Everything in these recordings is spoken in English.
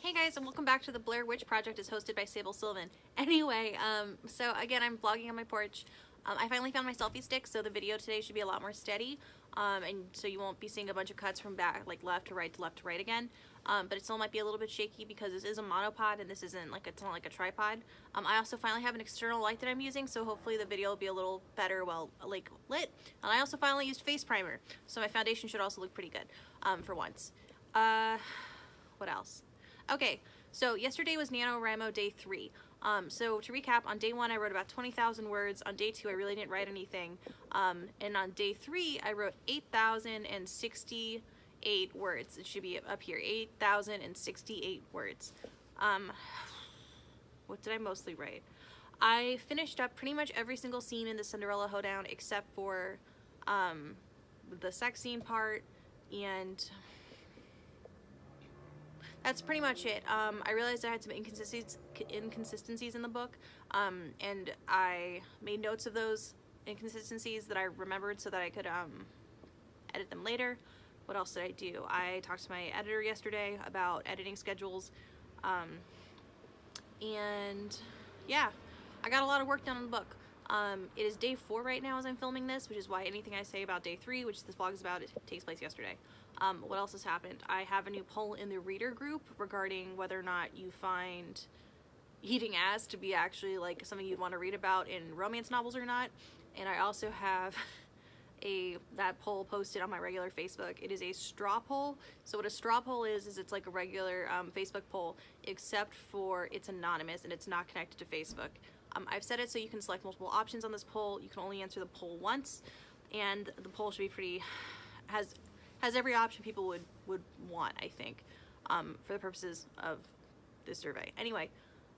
Hey guys, and welcome back to the Blair Witch Project. Is hosted by Sable, Sylvan. Anyway, so again, I'm vlogging on my porch. I finally found my selfie stick, so the video today should be a lot more steady, and so you won't be seeing a bunch of cuts from back, like left to right again. But it still might be a little bit shaky because this is a monopod and this isn't like, it's not like a tripod. I also finally have an external light that I'm using, so hopefully the video will be a little better, well, like lit. And I also finally used face primer, so my foundation should also look pretty good, for once. What else? Okay, so yesterday was NaNoWriMo day 3. So to recap, on day 1 I wrote about 20,000 words. On day 2 I really didn't write anything. And on day 3 I wrote 8,068 words. It should be up here, 8,068 words. What did I mostly write? I finished up pretty much every single scene in the Cinderella hoedown except for the sex scene part, and that's pretty much it. I realized I had some inconsistencies in the book, and I made notes of those inconsistencies that I remembered so that I could edit them later. What else did I do? I talked to my editor yesterday about editing schedules, and yeah, I got a lot of work done on the book. It is day 4 right now as I'm filming this, which is why anything I say about day 3, which this vlog is about, it takes place yesterday. What else has happened? I have a new poll in the reader group regarding whether or not you find eating ass to be actually like something you'd want to read about in romance novels or not. And I also have that poll posted on my regular Facebook. It is a straw poll. So what a straw poll is it's like a regular Facebook poll, except for it's anonymous and it's not connected to Facebook. I've set it so you can select multiple options on this poll. You can only answer the poll once, and the poll should be pretty, has every option people would want, I think, for the purposes of this survey. Anyway,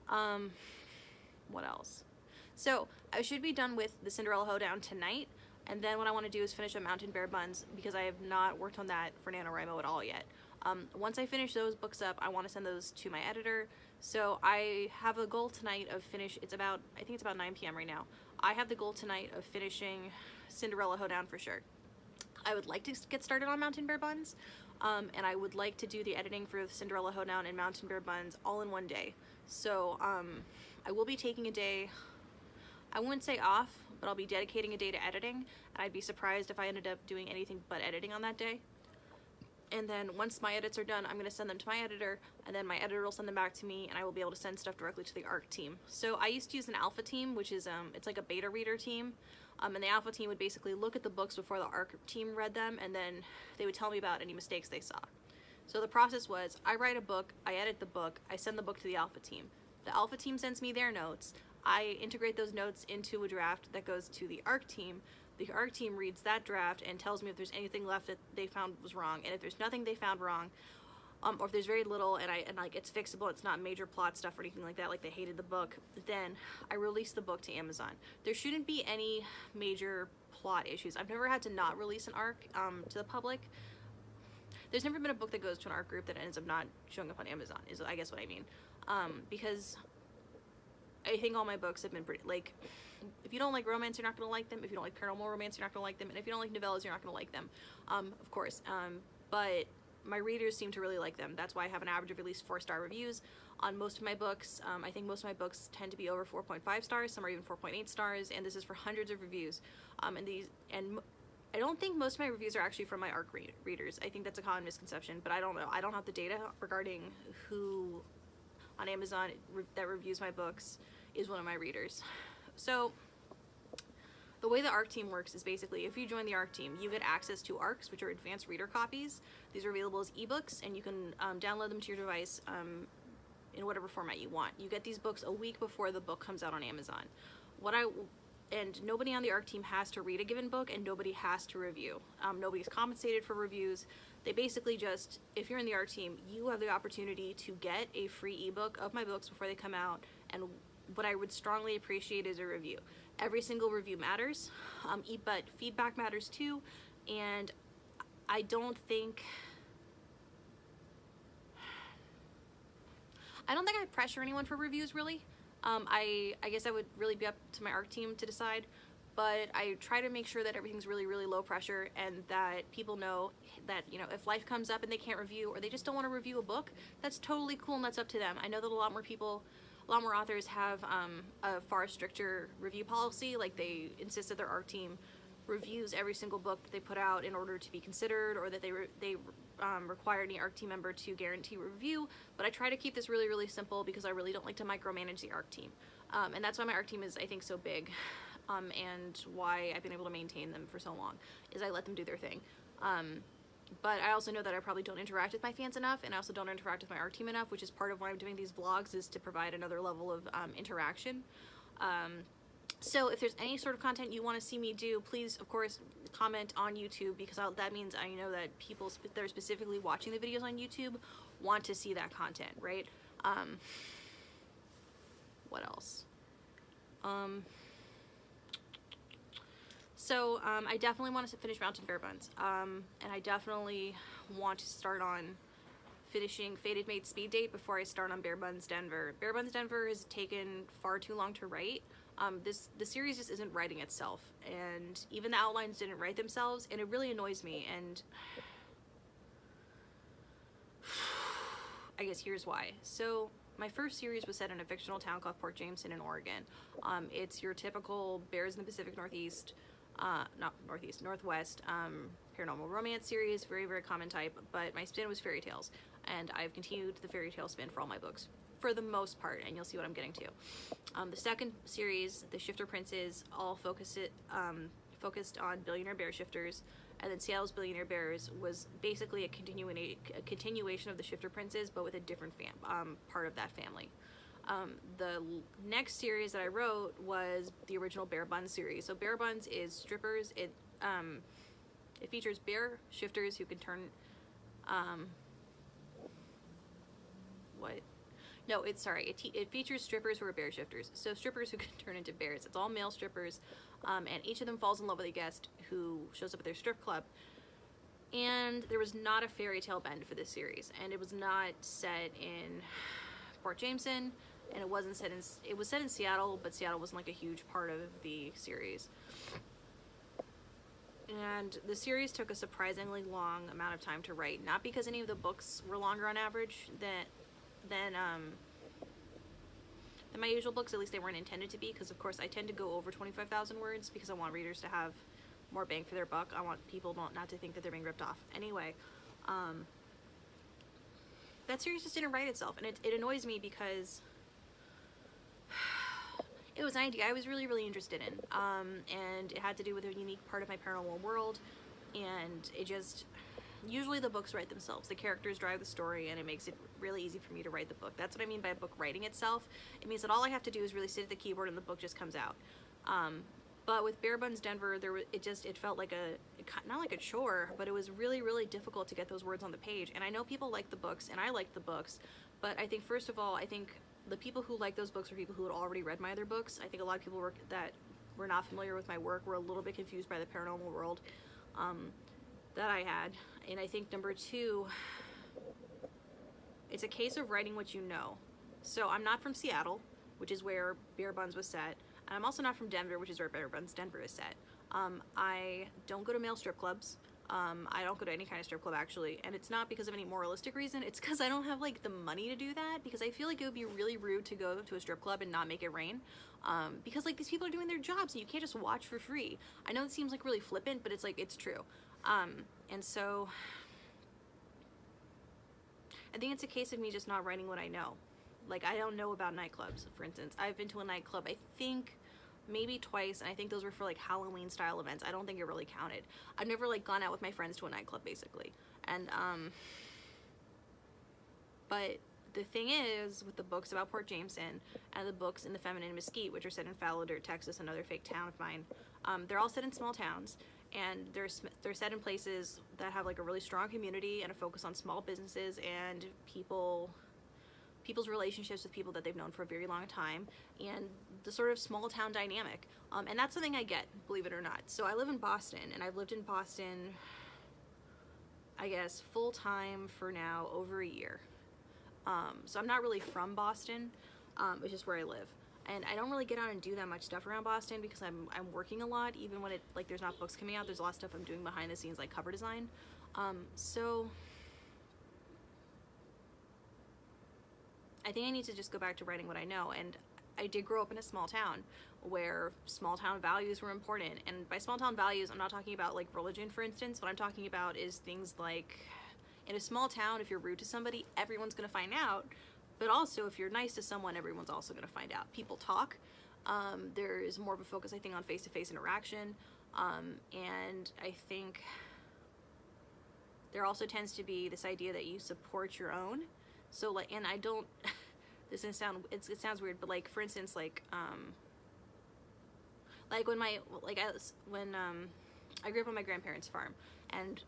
what else? So I should be done with the Cinderella hoedown tonight, and then what I want to do is finish up Mountain Bear Buns, because I have not worked on that for NaNoWriMo at all yet. Once I finish those books up, I want to send those to my editor. So I have a goal tonight of I think it's about 9 p.m. right now. I have the goal tonight of finishing Cinderella hoedown for sure. I would like to get started on Mountain Bear Buns, and I would like to do the editing for the Cinderella hoedown and Mountain Bear Buns all in one day. So I will be taking a day, I wouldn't say off, but I'll be dedicating a day to editing, and I'd be surprised if I ended up doing anything but editing on that day. And then once my edits are done, I'm going to send them to my editor, and then my editor will send them back to me, and I will be able to send stuff directly to the ARC team. So I used to use an alpha team, which is it's like a beta reader team, and the alpha team would basically look at the books before the ARC team read them, and then they would tell me about any mistakes they saw. So the process was, I write a book, I edit the book, I send the book to the alpha team. The alpha team sends me their notes, I integrate those notes into a draft that goes to the ARC team. The ARC team reads that draft and tells me if there's anything left that they found was wrong, and if there's nothing they found wrong, or if there's very little and like it's fixable, it's not major plot stuff or anything like that, like they hated the book, then I release the book to Amazon. There shouldn't be any major plot issues. I've never had to not release an ARC to the public. There's never been a book that goes to an ARC group that ends up not showing up on Amazon, is I guess what I mean. Because I think all my books have been pretty, like, if you don't like romance, you're not going to like them. If you don't like paranormal romance, you're not going to like them. And if you don't like novellas, you're not going to like them, of course. But my readers seem to really like them. That's why I have an average of at least 4-star reviews on most of my books. I think most of my books tend to be over 4.5 stars. Some are even 4.8 stars. And this is for hundreds of reviews. And I don't think most of my reviews are actually from my ARC readers. I think that's a common misconception, but I don't know. I don't have the data regarding who on Amazon that reviews my books is one of my readers. So the way the ARC team works is basically, if you join the ARC team, you get access to ARCs, which are advanced reader copies. These are available as ebooks, and you can download them to your device in whatever format you want. You get these books a week before the book comes out on Amazon. And nobody on the ARC team has to read a given book, and nobody has to review. Nobody's compensated for reviews. They basically just, if you're in the ARC team, you have the opportunity to get a free ebook of my books before they come out, and what I would strongly appreciate is a review. Every single review matters, but feedback matters too, and I don't think I pressure anyone for reviews, really. I guess that would really be up to my ARC team to decide, but I try to make sure that everything's really, really low pressure, and that people know that, you know, if life comes up and they can't review, or they just don't want to review a book, that's totally cool and that's up to them. I know that a lot more authors have a far stricter review policy. Like, they insist that their ARC team reviews every single book that they put out in order to be considered, or that they require any ARC team member to guarantee review. But I try to keep this really, really simple because I really don't like to micromanage the ARC team. And that's why my ARC team is, I think, so big. And why I've been able to maintain them for so long, is I let them do their thing. But I also know that I probably don't interact with my fans enough, and I also don't interact with my ARC team enough, which is part of why I'm doing these vlogs, is to provide another level of interaction. So if there's any sort of content you want to see me do, please, of course, comment on YouTube, because that means I know that people that are specifically watching the videos on YouTube want to see that content, right? What else? So I definitely want to finish Mountain Bear Buns, and I definitely want to start on finishing Fated Maid's Speed Date before I start on Bear Buns Denver. Bear Buns Denver has taken far too long to write. The series just isn't writing itself, and even the outlines didn't write themselves, and it really annoys me. And I guess here's why. So my first series was set in a fictional town called Port Jameson in Oregon. It's your typical Bears in the Pacific Northwest paranormal romance series, very, very common type, but my spin was fairy tales, and I've continued the fairy tale spin for all my books, for the most part, and you'll see what I'm getting to. The second series, The Shifter Princes, all focused on billionaire bear shifters, and then Seattle's Billionaire Bears was basically a continuation of The Shifter Princes, but with a different part of that family. The next series that I wrote was the original Bear Buns series. So Bear Buns is strippers. It features bear shifters who can turn, it features strippers who are bear shifters. So strippers who can turn into bears. It's all male strippers, and each of them falls in love with a guest who shows up at their strip club. And there was not a fairy tale bend for this series, and it was not set in Port Jameson, and it was set in Seattle, but Seattle wasn't like a huge part of the series. And the series took a surprisingly long amount of time to write, not because any of the books were longer on average than my usual books, at least they weren't intended to be, because of course I tend to go over 25,000 words because I want readers to have more bang for their buck. I want people not to think that they're being ripped off. Anyway, that series just didn't write itself, and it annoys me because it was an idea I was really, really interested in, and it had to do with a unique part of my paranormal world, and it just, usually the books write themselves. The characters drive the story, and it makes it really easy for me to write the book. That's what I mean by a book writing itself. It means that all I have to do is really sit at the keyboard and the book just comes out. But with Bear Buns Denver, it felt like not like a chore, but it was really, really difficult to get those words on the page. And I know people like the books, and I like the books, but I think, first of all, the people who like those books were people who had already read my other books. I think a lot of people that were not familiar with my work were a little bit confused by the paranormal world that I had. And I think number two, it's a case of writing what you know. So I'm not from Seattle, which is where Bear Buns was set. And I'm also not from Denver, which is where Bear Buns Denver is set. I don't go to male strip clubs. I don't go to any kind of strip club, actually, and it's not because of any moralistic reason. It's because I don't have like the money to do that, because I feel like it would be really rude to go to a strip club and not make it rain, because like these people are doing their jobs and you can't just watch for free. I know it seems like really flippant, but it's true. And so I think it's a case of me just not writing what I know. Like, I don't know about nightclubs, for instance. I've been to a nightclub, I think, maybe twice, and I think those were for like Halloween style events. I don't think it really counted. I've never like gone out with my friends to a nightclub, basically. And but the thing is, with the books about Port Jameson and the books in The Feminine Mesquite, which are set in Fallador, Texas, another fake town of mine, they're all set in small towns, and they're set in places that have like a really strong community and a focus on small businesses and people's relationships with people that they've known for a very long time, and the sort of small town dynamic. And that's something I get, believe it or not. So I live in Boston, and I've lived in Boston, I guess, full time for now over a year. So I'm not really from Boston, it's just where I live. and I don't really get out and do that much stuff around Boston because I'm working a lot, even when it, like, there's not books coming out. There's a lot of stuff I'm doing behind the scenes, like cover design. So I think I need to just go back to writing what I know. And I did grow up in a small town where small town values were important. And by small town values, I'm not talking about like religion, for instance. What I'm talking about is things like, in a small town, if you're rude to somebody, everyone's going to find out. But also, if you're nice to someone, everyone's also going to find out. People talk. There's more of a focus, I think, on face-to-face interaction. And I think there also tends to be this idea that you support your own. So, like, and I don't, this doesn't sound, it sounds weird, but, like, for instance, like when I grew up on my grandparents' farm, and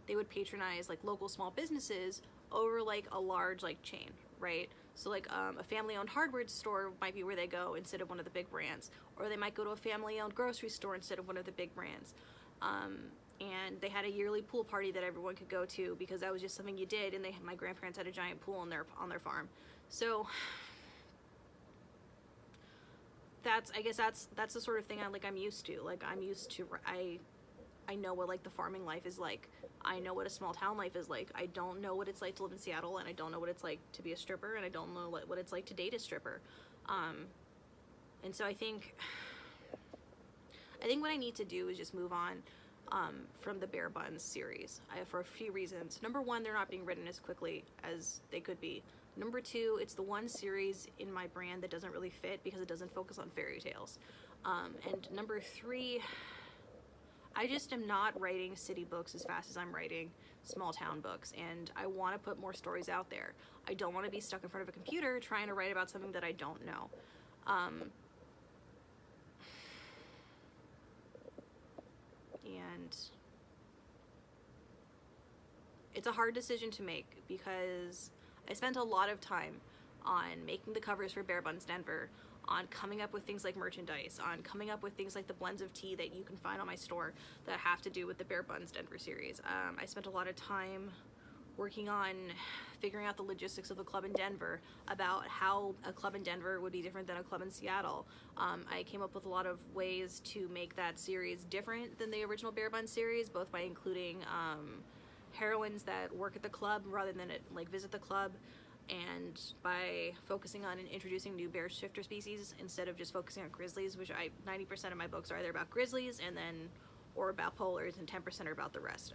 they would patronize, like, local small businesses over, like, a large, like, chain, right? So, like, a family-owned hardware store might be where they go instead of one of the big brands, or they might go to a family-owned grocery store instead of one of the big brands. And they had a yearly pool party that everyone could go to because that was just something you did, and my grandparents had a giant pool on their farm. So I guess that's the sort of thing I'm used to. Like, I'm used to, I know what, like, the farming life is like. I know what a small town life is like. I don't know what it's like to live in Seattle, and I don't know what it's like to be a stripper, and I don't know what it's like to date a stripper. And so I think what I need to do is just move on from the Bare Buns series for a few reasons. Number one, they're not being written as quickly as they could be. Number two, it's the one series in my brand that doesn't really fit because it doesn't focus on fairy tales. And number three, I just am not writing city books as fast as I'm writing small town books, and I want to put more stories out there. I don't want to be stuck in front of a computer trying to write about something that I don't know. And it's a hard decision to make because I spent a lot of time on making the covers for Bare Buns Denver, on coming up with things like merchandise, on coming up with things like the blends of tea that you can find on my store that have to do with the Bare Buns Denver series. I spent a lot of time working on figuring out the logistics of the club in Denver, about how a club in Denver would be different than a club in Seattle. I came up with a lot of ways to make that series different than the original Bare Buns series, both by including heroines that work at the club rather than visit the club, and by focusing on and introducing new bear shifter species instead of just focusing on grizzlies, which 90% of my books are either about grizzlies or about polars, and 10% are about the rest.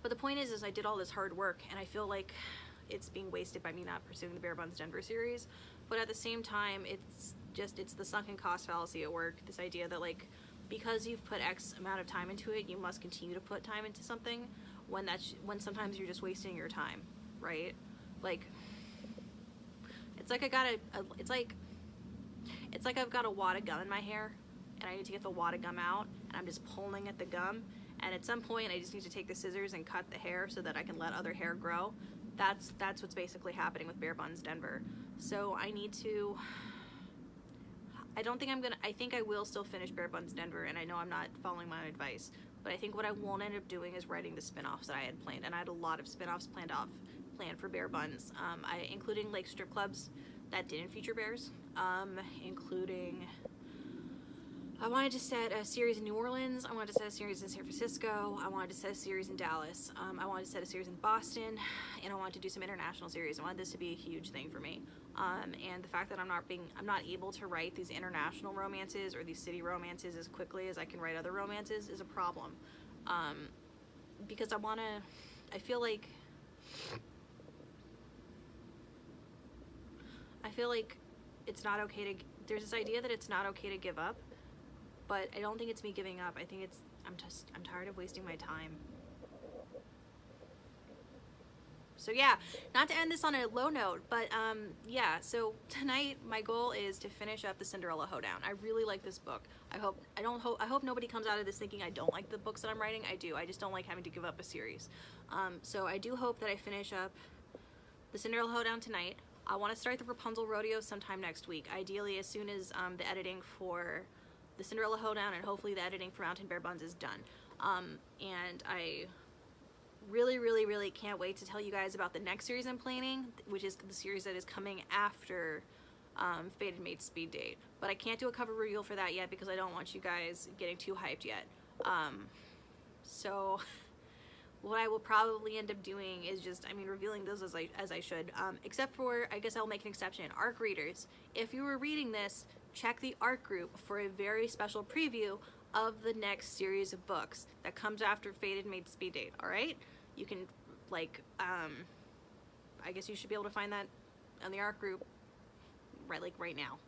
But the point is I did all this hard work, and I feel like it's being wasted by me not pursuing the Bare Buns Denver series. But at the same time, it's the sunken cost fallacy at work. This idea that, like, because you've put X amount of time into it, you must continue to put time into something when sometimes you're just wasting your time, right? Like, it's like I've got a wad of gum in my hair, and I need to get the wad of gum out, and I'm just pulling at the gum. And at some point, I just need to take the scissors and cut the hair so that I can let other hair grow. That's what's basically happening with Bare Buns Denver. So I think I will still finish Bare Buns Denver, and I know I'm not following my own advice, but I think what I won't end up doing is writing the spin-offs that I had planned, and I had a lot of spin-offs planned for Bare Buns, including, like, strip clubs that didn't feature bears, including... I wanted to set a series in New Orleans, I wanted to set a series in San Francisco, I wanted to set a series in Dallas, I wanted to set a series in Boston, and I wanted to do some international series. I wanted this to be a huge thing for me. And the fact that I'm not able to write these international romances or these city romances as quickly as I can write other romances is a problem. Because I feel like it's not okay there's this idea that it's not okay to give up. But I don't think it's me giving up. I think I'm tired of wasting my time. So yeah, not to end this on a low note, but yeah, so tonight my goal is to finish up the Cinderella Hoedown. I really like this book. I hope nobody comes out of this thinking I don't like the books that I'm writing. I do. I just don't like having to give up a series. So I do hope that I finish up the Cinderella Hoedown tonight. I want to start the Rapunzel Rodeo sometime next week. Ideally as soon as the editing for the Cinderella Hoedown and hopefully the editing for Mountain Bare Buns is done. And I really, really, really can't wait to tell you guys about the next series I'm planning, which is the series that is coming after Fated Maid's speed date. But I can't do a cover reveal for that yet because I don't want you guys getting too hyped yet. So what I will probably end up doing is just, I mean, revealing those as I should. Except for, I guess I'll make an exception. ARC readers, if you were reading this, check the ARC group for a very special preview of the next series of books that comes after Fated Maid's speed date, alright? You can, like, I guess you should be able to find that on the ARC group right now.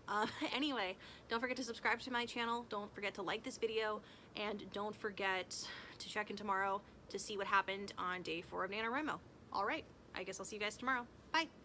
Anyway, don't forget to subscribe to my channel, don't forget to like this video, and don't forget to check in tomorrow to see what happened on day 4 of NaNoWriMo. Alright, I guess I'll see you guys tomorrow. Bye!